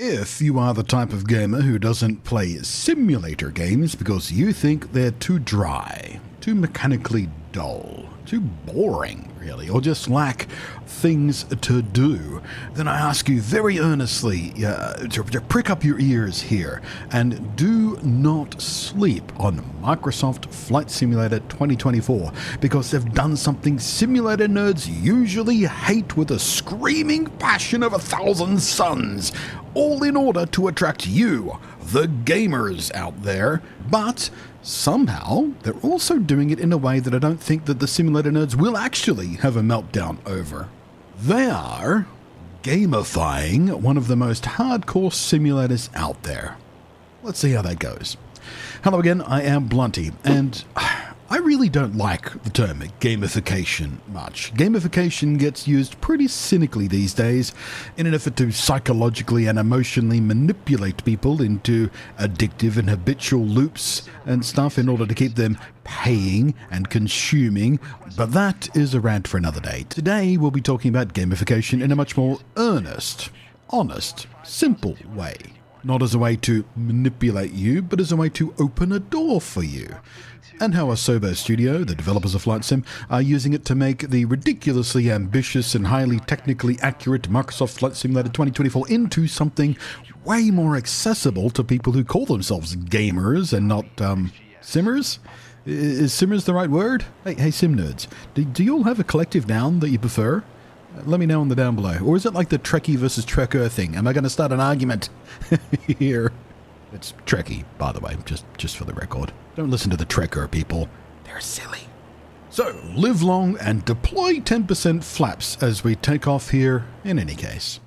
If you are the type of gamer who doesn't play simulator games because you think they're too dry, too mechanically dull, too boring, really, or just lack things to do, then I ask you very earnestly to prick up your ears here and do not sleep on Microsoft Flight Simulator 2024, because they've done something simulator nerds usually hate with a screaming passion of 1,000 suns, all in order to attract you, the gamers out there. But somehow they're also doing it in a way that I don't think that the simulator nerds will actually have a meltdown over. They are gamifying one of the most hardcore simulators out there. Let's see how that goes. Hello again, I am Blunty, and I really don't like the term gamification much. Gamification gets used pretty cynically these days in an effort to psychologically and emotionally manipulate people into addictive and habitual loops and stuff in order to keep them paying and consuming, but that is a rant for another day. Today we'll be talking about gamification in a much more earnest, honest, simple way. Not as a way to manipulate you, but as a way to open a door for you. And how Asobo Studio, the developers of Flight Sim, are using it to make the ridiculously ambitious and highly technically accurate Microsoft Flight Simulator 2024 into something way more accessible to people who call themselves gamers and not, simmers? Is simmers the right word? Hey sim nerds, do you all have a collective noun that you prefer? Let me know in the down below. Or is it like the Trekkie versus Trekker thing? Am I going to start an argument here? It's Trekkie, by the way, just for the record. Don't listen to the Trekker people. They're silly. So, live long and deploy 10% flaps as we take off here in any case.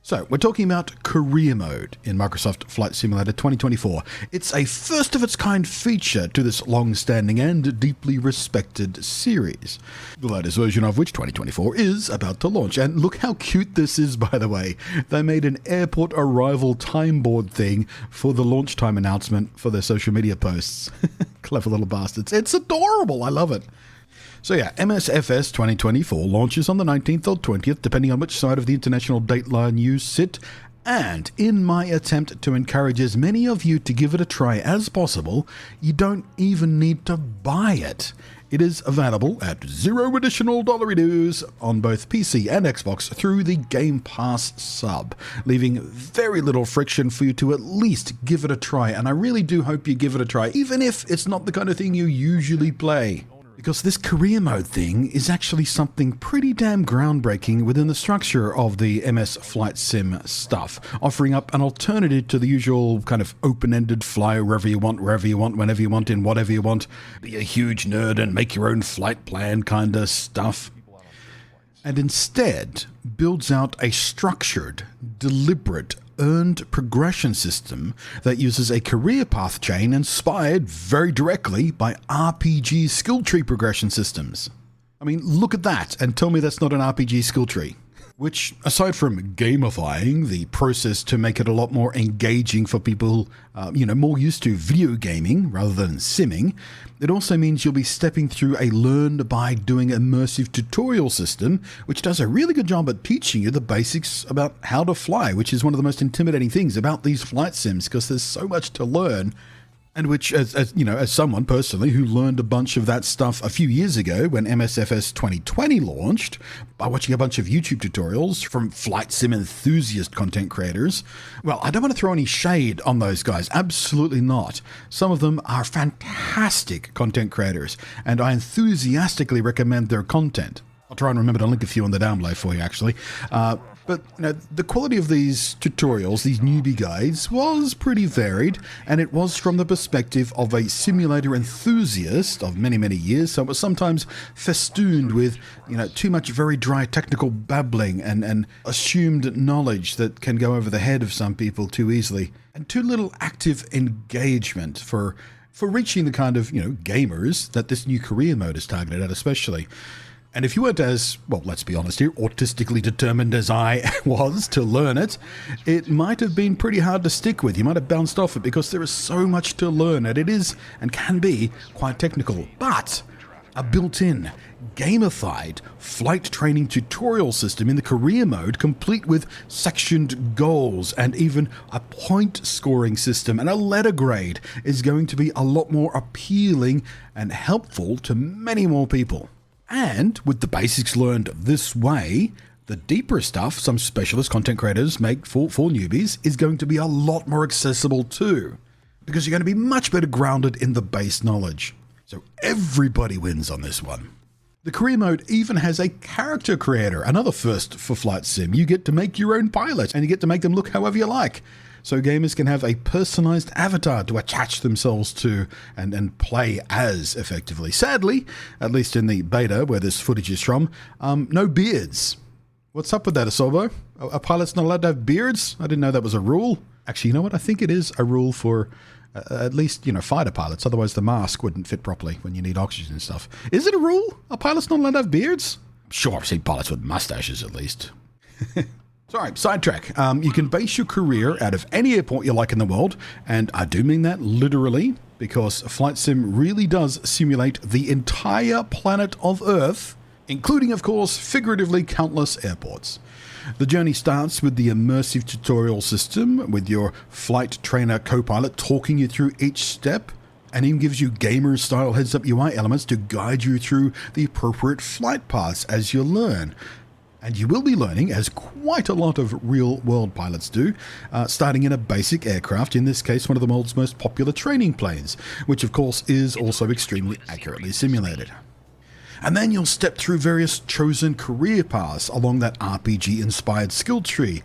So, we're talking about career mode in Microsoft Flight Simulator 2024. It's a first-of-its-kind feature to this long-standing and deeply respected series, the latest version of which, 2024, is about to launch. And look how cute this is, by the way. They made an airport arrival time board thing for the launch time announcement for their social media posts. Clever little bastards. It's adorable. I love it. So yeah, MSFS 2024 launches on the 19th or 20th, depending on which side of the international dateline you sit. And in my attempt to encourage as many of you to give it a try as possible, you don't even need to buy it. It is available at zero additional dollary dues on both PC and Xbox through the Game Pass sub, leaving very little friction for you to at least give it a try. And I really do hope you give it a try, even if it's not the kind of thing you usually play. Because this career mode thing is actually something pretty damn groundbreaking within the structure of the MS Flight Sim stuff, offering up an alternative to the usual kind of open-ended fly wherever you want, wherever you want, whenever you want, in whatever you want, be a huge nerd and make your own flight plan kind of stuff. And instead builds out a structured, deliberate, earned progression system that uses a career path chain inspired very directly by RPG skill tree progression systems. I mean, look at that and tell me that's not an RPG skill tree. Which, aside from gamifying the process to make it a lot more engaging for people, more used to video gaming rather than simming, it also means you'll be stepping through a learn-by-doing immersive tutorial system, which does a really good job at teaching you the basics about how to fly, which is one of the most intimidating things about these flight sims, because there's so much to learn. And which, as someone personally who learned a bunch of that stuff a few years ago when MSFS 2020 launched, by watching a bunch of YouTube tutorials from flight sim enthusiast content creators, well, I don't want to throw any shade on those guys. Absolutely not. Some of them are fantastic content creators, and I enthusiastically recommend their content. I'll try and remember to link a few on the down below for you, actually. But the quality of these tutorials, these newbie guides, was pretty varied, and it was from the perspective of a simulator enthusiast of many, many years, so it was sometimes festooned with, too much very dry technical babbling and assumed knowledge that can go over the head of some people too easily, and too little active engagement for reaching the kind of, gamers that this new career mode is targeted at especially. And if you weren't as, well, let's be honest here, autistically determined as I was to learn it, it might have been pretty hard to stick with. You might have bounced off it because there is so much to learn, and it is and can be quite technical. But a built-in, gamified flight training tutorial system in the career mode, complete with sectioned goals and even a point scoring system and a letter grade, is going to be a lot more appealing and helpful to many more people. And with the basics learned this way, the deeper stuff some specialist content creators make for newbies is going to be a lot more accessible too, because you're going to be much better grounded in the base knowledge. So everybody wins on this one. The career mode even has a character creator, another first for Flight Sim. You get to make your own pilot and you get to make them look however you like. So gamers can have a personalized avatar to attach themselves to and play as effectively. Sadly, at least in the beta where this footage is from, no beards. What's up with that, Asobo? A pilot's not allowed to have beards? I didn't know that was a rule. Actually, you know what? I think it is a rule for at least, fighter pilots. Otherwise, the mask wouldn't fit properly when you need oxygen and stuff. Is it a rule? A pilot's not allowed to have beards? Sure, I've seen pilots with mustaches at least. Sorry, sidetrack. You can base your career out of any airport you like in the world, and I do mean that literally, because Flight Sim really does simulate the entire planet of Earth, including, of course, figuratively countless airports. The journey starts with the immersive tutorial system, with your flight trainer co-pilot talking you through each step, and even gives you gamer-style heads-up UI elements to guide you through the appropriate flight paths as you learn. And you will be learning, as quite a lot of real-world pilots do, starting in a basic aircraft, in this case one of the world's most popular training planes, which of course is also extremely accurately simulated. And then you'll step through various chosen career paths along that RPG-inspired skill tree,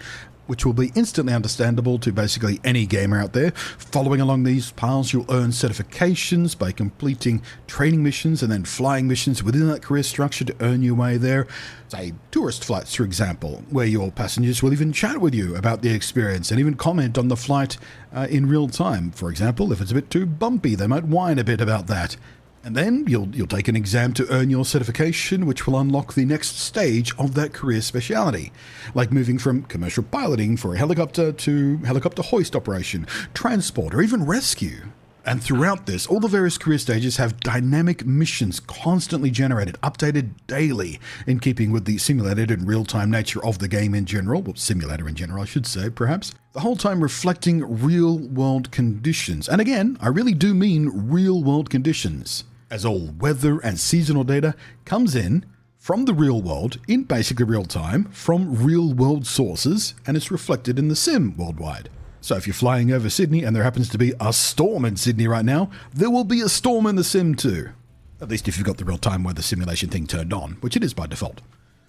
which will be instantly understandable to basically any gamer out there. Following along these paths, you'll earn certifications by completing training missions and then flying missions within that career structure to earn your way there. Say, tourist flights, for example, where your passengers will even chat with you about the experience and even comment on the flight in real time. For example, if it's a bit too bumpy, they might whine a bit about that. And then you'll take an exam to earn your certification, which will unlock the next stage of that career speciality, like moving from commercial piloting for a helicopter to helicopter hoist operation, transport, or even rescue. And throughout this, all the various career stages have dynamic missions constantly generated, updated daily, in keeping with the simulated and real-time nature of the game in general, well, simulator in general, I should say, perhaps. The whole time reflecting real-world conditions. And again, I really do mean real-world conditions, as all weather and seasonal data comes in from the real world in basically real time from real world sources, and it's reflected in the sim worldwide. So if you're flying over Sydney and there happens to be a storm in Sydney right now, there will be a storm in the sim too. At least if you've got the real time weather simulation thing turned on, which it is by default.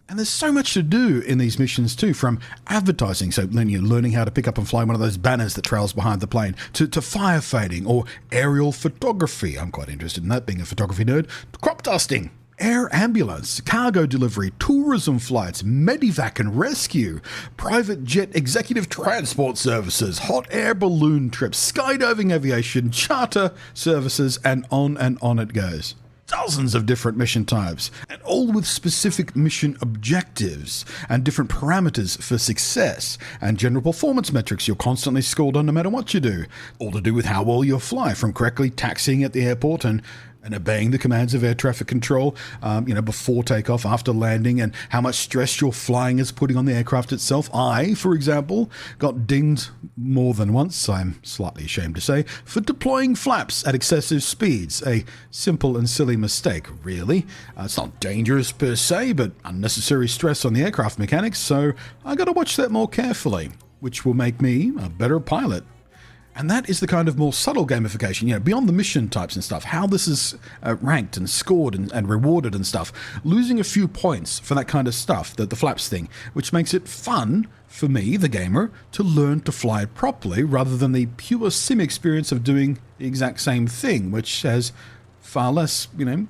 And there's so much to do in these missions too, from advertising, so learning how to pick up and fly one of those banners that trails behind the plane, to firefighting or aerial photography. I'm quite interested in that, being a photography nerd. Crop dusting, air ambulance, cargo delivery, tourism flights, medivac and rescue, private jet executive transport services, hot air balloon trips, skydiving aviation, charter services, and on it goes. Dozens of different mission types, and all with specific mission objectives and different parameters for success and general performance metrics you're constantly scored on no matter what you do, all to do with how well you fly, from correctly taxiing at the airport and obeying the commands of air traffic control, before takeoff, after landing, and how much stress your flying is putting on the aircraft itself. I, for example, got dinged more than once, I'm slightly ashamed to say, for deploying flaps at excessive speeds. A simple and silly mistake, really. It's not dangerous per se, but unnecessary stress on the aircraft mechanics, so I gotta watch that more carefully, which will make me a better pilot. And that is the kind of more subtle gamification, beyond the mission types and stuff, how this is ranked and scored and rewarded and stuff. Losing a few points for that kind of stuff, the flaps thing, which makes it fun for me, the gamer, to learn to fly properly rather than the pure sim experience of doing the exact same thing, which has far less,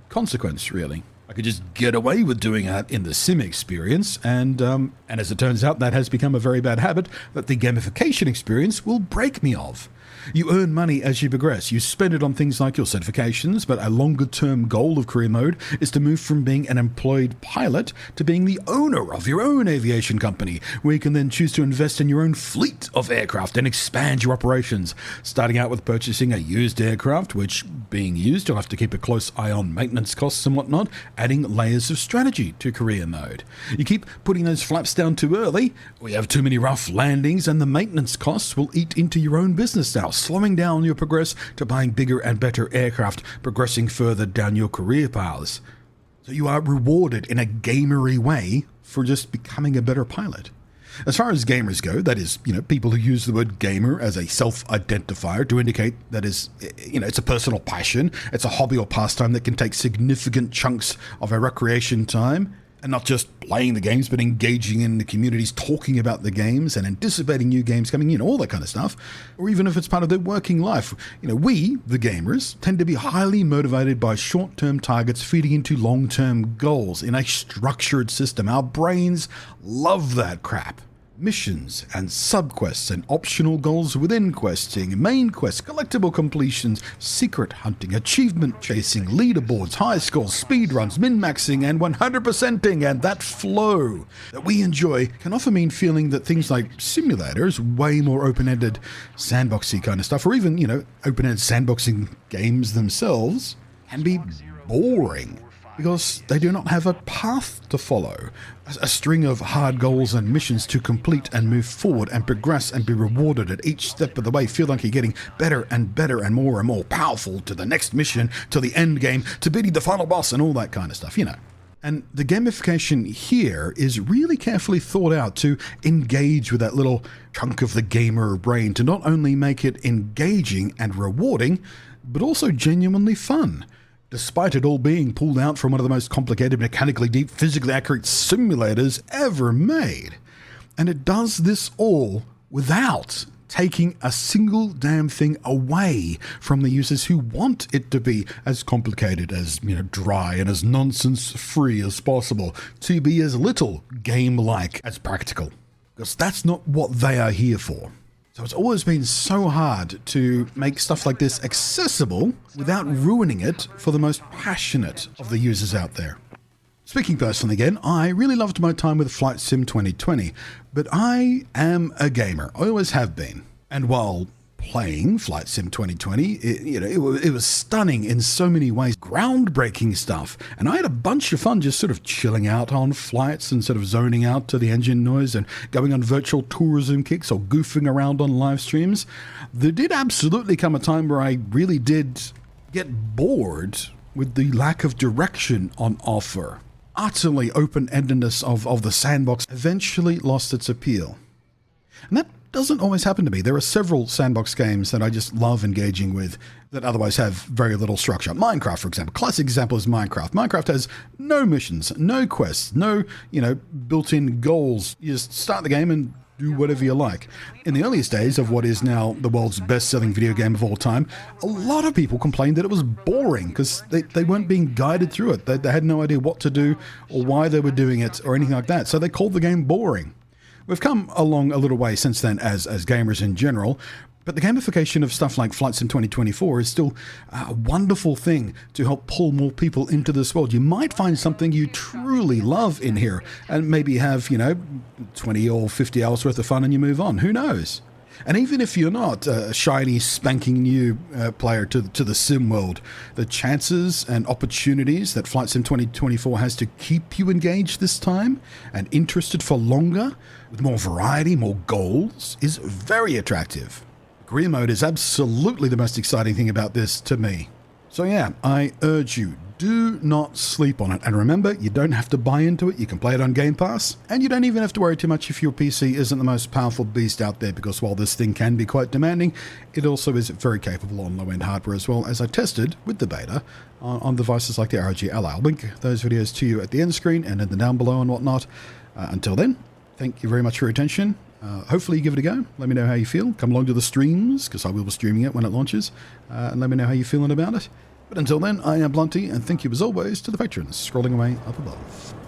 consequence, really. I could just get away with doing that in the sim experience, and as it turns out, that has become a very bad habit that the gamification experience will break me of. You earn money as you progress. You spend it on things like your certifications, but a longer-term goal of career mode is to move from being an employed pilot to being the owner of your own aviation company, where you can then choose to invest in your own fleet of aircraft and expand your operations. Starting out with purchasing a used aircraft, which, being used, you'll have to keep a close eye on maintenance costs and whatnot, adding layers of strategy to career mode. You keep putting those flaps down too early, or you have too many rough landings, and the maintenance costs will eat into your own business now, slowing down your progress to buying bigger and better aircraft, progressing further down your career paths. So you are rewarded in a gamery way for just becoming a better pilot. As far as gamers go, that is, people who use the word gamer as a self-identifier to indicate that is, it's a personal passion, it's a hobby or pastime that can take significant chunks of our recreation time. And not just playing the games, but engaging in the communities, talking about the games and anticipating new games coming in, all that kind of stuff. Or even if it's part of their working life. We, the gamers, tend to be highly motivated by short-term targets feeding into long-term goals in a structured system. Our brains love that crap. Missions and subquests and optional goals within questing, main quests, collectible completions, secret hunting, achievement chasing, leaderboards, high scores, speedruns, min-maxing, and 100%ing, and that flow that we enjoy can often mean feeling that things like simulators, way more open-ended, sandboxy kind of stuff, or even, open-ended sandboxing games themselves, can be boring, because they do not have a path to follow, a string of hard goals and missions to complete and move forward and progress and be rewarded at each step of the way. Feel like you're getting better and better and more powerful to the next mission, to the end game, to beating the final boss and all that kind of stuff, And the gamification here is really carefully thought out to engage with that little chunk of the gamer brain, to not only make it engaging and rewarding, but also genuinely fun. Despite it all being pulled out from one of the most complicated, mechanically deep, physically accurate simulators ever made. And it does this all without taking a single damn thing away from the users who want it to be as complicated, as dry and as nonsense-free as possible, to be as little game-like as practical. Because that's not what they are here for. So it's always been so hard to make stuff like this accessible without ruining it for the most passionate of the users out there. Speaking personally again, I really loved my time with Flight Sim 2020, but I am a gamer. I always have been. And while playing Flight Sim 2020, it was stunning in so many ways, groundbreaking stuff. And I had a bunch of fun just sort of chilling out on flights and sort of zoning out to the engine noise and going on virtual tourism kicks or goofing around on live streams. There did absolutely come a time where I really did get bored with the lack of direction on offer. Utterly open-endedness of the sandbox eventually lost its appeal. And that doesn't always happen to me. There are several sandbox games that I just love engaging with that otherwise have very little structure. Minecraft, for example. Classic example is Minecraft. Minecraft has no missions, no quests, no, built-in goals. You just start the game and do whatever you like. In the earliest days of what is now the world's best-selling video game of all time, a lot of people complained that it was boring because they weren't being guided through it. They had no idea what to do or why they were doing it or anything like that. So they called the game boring. We've come along a little way since then as gamers in general, but the gamification of stuff like Flight Sim 2024 is still a wonderful thing to help pull more people into this world. You might find something you truly love in here and maybe have, 20 or 50 hours worth of fun and you move on. Who knows? And even if you're not a shiny, spanking new player to the sim world, the chances and opportunities that Flight Sim 2024 has to keep you engaged this time and interested for longer, with more variety, more goals, is very attractive. Career mode is absolutely the most exciting thing about this to me. So yeah, I urge you, do not sleep on it. And remember, you don't have to buy into it. You can play it on Game Pass. And you don't even have to worry too much if your PC isn't the most powerful beast out there, because while this thing can be quite demanding, it also is very capable on low-end hardware as well, as I tested with the beta on devices like the ROG Ally. I'll link those videos to you at the end screen and in the down below and whatnot. Until then, thank you very much for your attention. Hopefully you give it a go. Let me know how you feel. Come along to the streams, because I will be streaming it when it launches. And let me know how you're feeling about it. But until then, I am Blunty, and thank you as always to the patrons scrolling away up above.